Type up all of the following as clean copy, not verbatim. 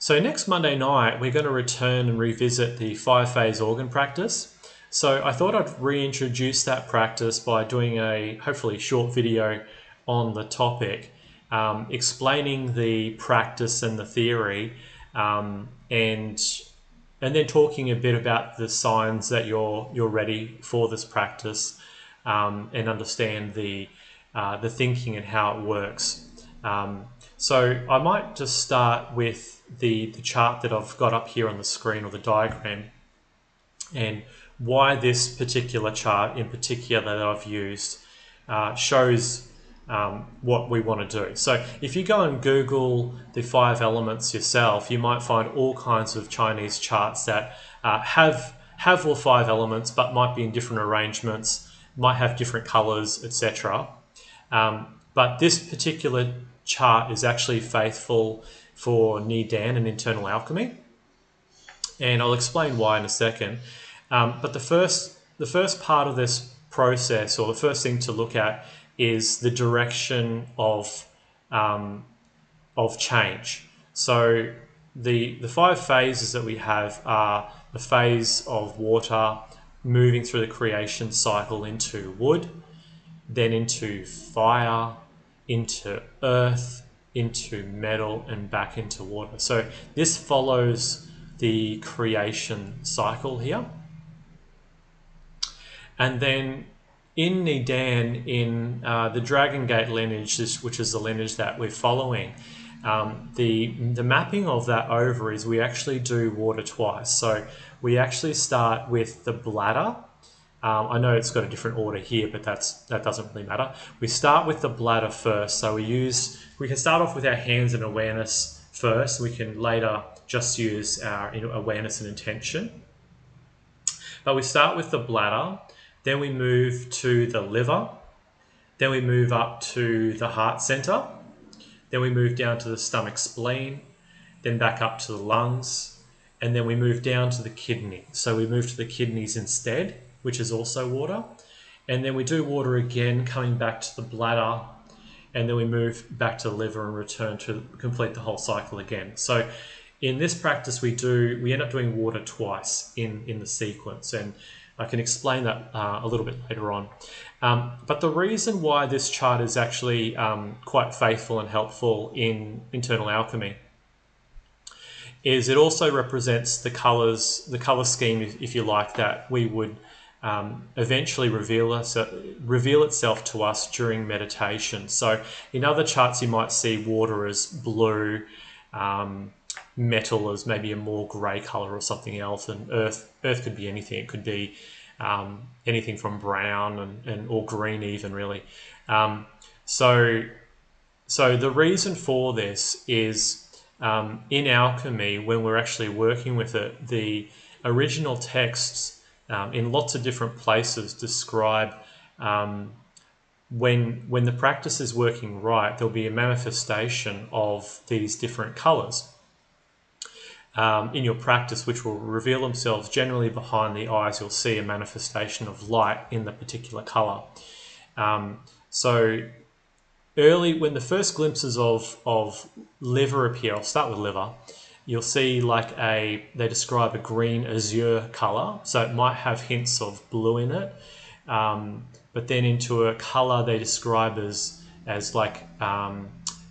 So next Monday night, we're going to return and revisit the 5-phase organ practice. So I thought I'd reintroduce that practice by doing a hopefully short video on the topic, explaining the practice and the theory, and then talking a bit about the signs that you're ready for this practice, and understand the thinking and how it works. So I might just start with the chart that I've got up here on the screen, or the diagram, and why this particular chart in particular that I've used shows what we want to do. So if you go and Google the 5 elements yourself, you might find all kinds of Chinese charts that have all 5 elements, but might be in different arrangements, might have different colors, etc. But this particular chart is actually faithful for Nidan and internal alchemy, and I'll explain why in a second. But the first part of this process, or the first thing to look at, is the direction of change. So the 5 phases that we have are the phase of water moving through the creation cycle into wood, then into fire, into earth, into metal, and back into water. So this follows the creation cycle here. And then in Nidan, in the Dragon Gate lineage, which is the lineage that we're following, the mapping of that over is we actually do water twice. So we actually start with the bladder. I know it's got a different order here, but that doesn't really matter. We start with the bladder first. So we can start off with our hands and awareness first. We can later just use our awareness and intention. But we start with the bladder, then we move to the liver, then we move up to the heart center, then we move down to the stomach spleen, then back up to the lungs, and then we move down to the kidney. So we move to the kidneys instead, which is also water. And then we do water again, coming back to the bladder, and then we move back to the liver and return to complete the whole cycle again. So in this practice, we end up doing water twice in the sequence, and I can explain that a little bit later on. But the reason why this chart is actually quite faithful and helpful in internal alchemy is it also represents the color scheme, if you like, that we would eventually reveal itself to us during meditation. So in other charts, you might see water as blue, metal as maybe a more grey colour or something else, and earth could be anything. It could be anything from brown and or green even, really. So the reason for this is in alchemy, when we're actually working with it, the original texts in lots of different places describe when the practice is working right, there'll be a manifestation of these different colours in your practice, which will reveal themselves generally behind the eyes. You'll see a manifestation of light in the particular colour. So early, when the first glimpses of liver appear, I'll start with liver, you'll see they describe a green azure colour. So it might have hints of blue in it, but then into a colour they describe as like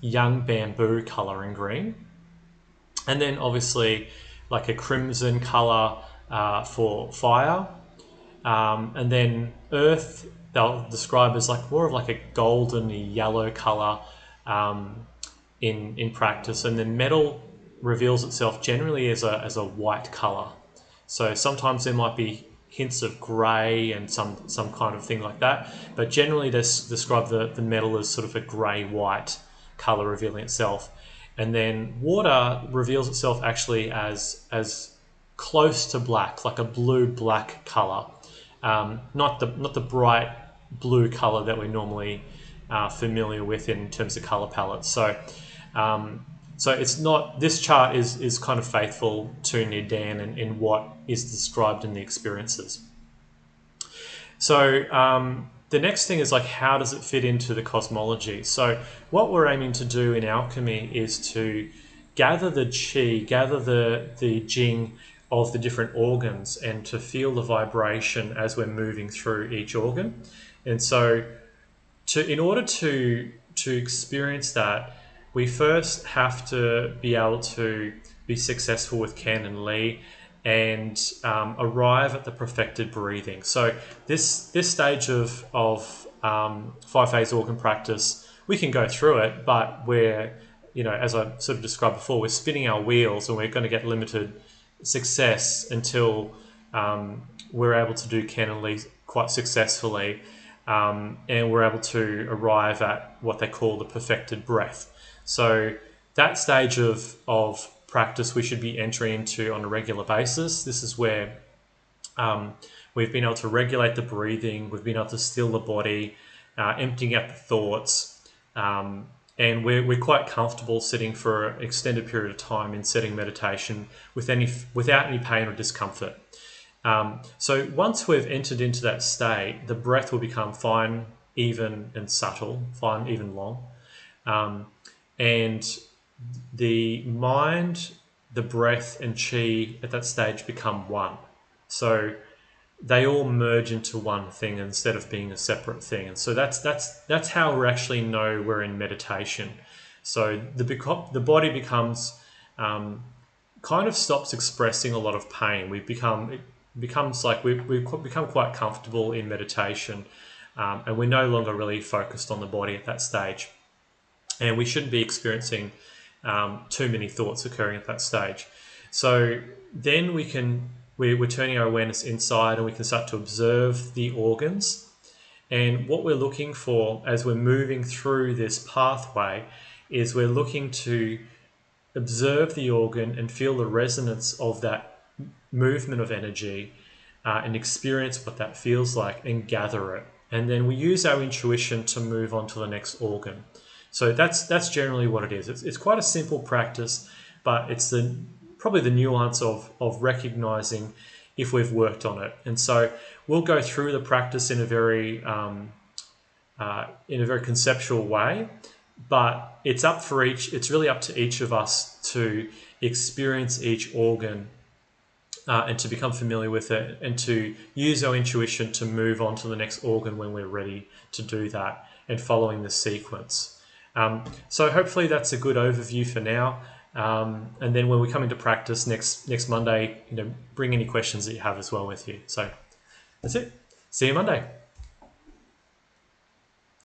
young bamboo colour in green. And then obviously like a crimson colour for fire. And then earth they'll describe as like more of like a golden yellow colour in practice. And then metal reveals itself generally as a white colour. So sometimes there might be hints of grey and some kind of thing like that, but generally they describe the metal as sort of a grey-white colour revealing itself. And then water reveals itself actually as close to black, like a blue-black colour, not the bright blue colour that we're normally familiar with in terms of colour palettes. So it's not, this chart is kind of faithful to Nidan and in what is described in the experiences. So the next thing is like, how does it fit into the cosmology? So what we're aiming to do in alchemy is to gather the qi, gather the jing of the different organs, and to feel the vibration as we're moving through each organ. And so in order to experience that, we first have to be able to be successful with Ken and Lee and arrive at the perfected breathing. So this stage of 5-phase organ practice, we can go through it, but we're, as I sort of described before, we're spinning our wheels and we're going to get limited success until we're able to do Ken and Lee quite successfully. And we're able to arrive at what they call the perfected breath. So that stage of practice we should be entering into on a regular basis. This is where we've been able to regulate the breathing, we've been able to still the body, emptying out the thoughts, and we're quite comfortable sitting for an extended period of time in setting meditation without any pain or discomfort. So once we've entered into that state, the breath will become fine, even, and subtle, fine, even, long. And the mind, the breath, and qi at that stage become one. So they all merge into one thing instead of being a separate thing. And so that's how we actually know we're in meditation. So the body becomes kind of stops expressing a lot of pain. It becomes like we've become quite comfortable in meditation, and we're no longer really focused on the body at that stage. And we shouldn't be experiencing too many thoughts occurring at that stage. So then we're turning our awareness inside, and we can start to observe the organs. And what we're looking for as we're moving through this pathway is we're looking to observe the organ and feel the resonance of that movement of energy, and experience what that feels like and gather it. And then we use our intuition to move on to the next organ. So that's generally what it is. It's quite a simple practice, but it's probably the nuance of recognizing if we've worked on it. And so we'll go through the practice in a very conceptual way, but it's really up to each of us to experience each organ and to become familiar with it, and to use our intuition to move on to the next organ when we're ready to do that, and following the sequence. So hopefully that's a good overview for now. And then when we come into practice next Monday, bring any questions that you have as well with you. So that's it. See you Monday.